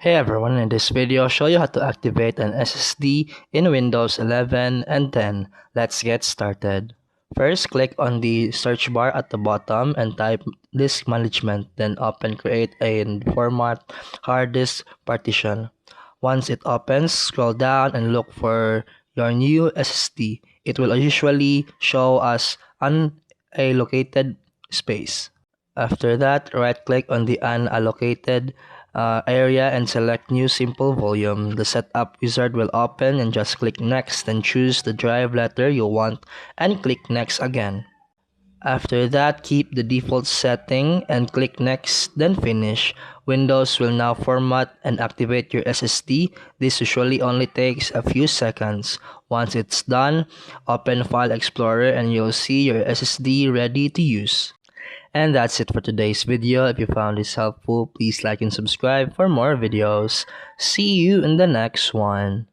Hey everyone, in this video I'll show you how to activate an SSD in Windows 11 and 10. Let's get started. First, click on the search bar at the bottom and type disk management, then open create and format hard disk partition. Once it opens, scroll down and look for your new SSD. It will usually show us unallocated space. After that, right-click on the unallocated area and select New Simple Volume. The setup wizard will open and just click Next, then choose the drive letter you want and click Next again. After that, keep the default setting and click Next, then Finish. Windows will now format and activate your SSD. This usually only takes a few seconds. Once it's done, open File Explorer and you'll see your SSD ready to use. And that's it for today's video. If you found this helpful, please like and subscribe for more videos. See you in the next one.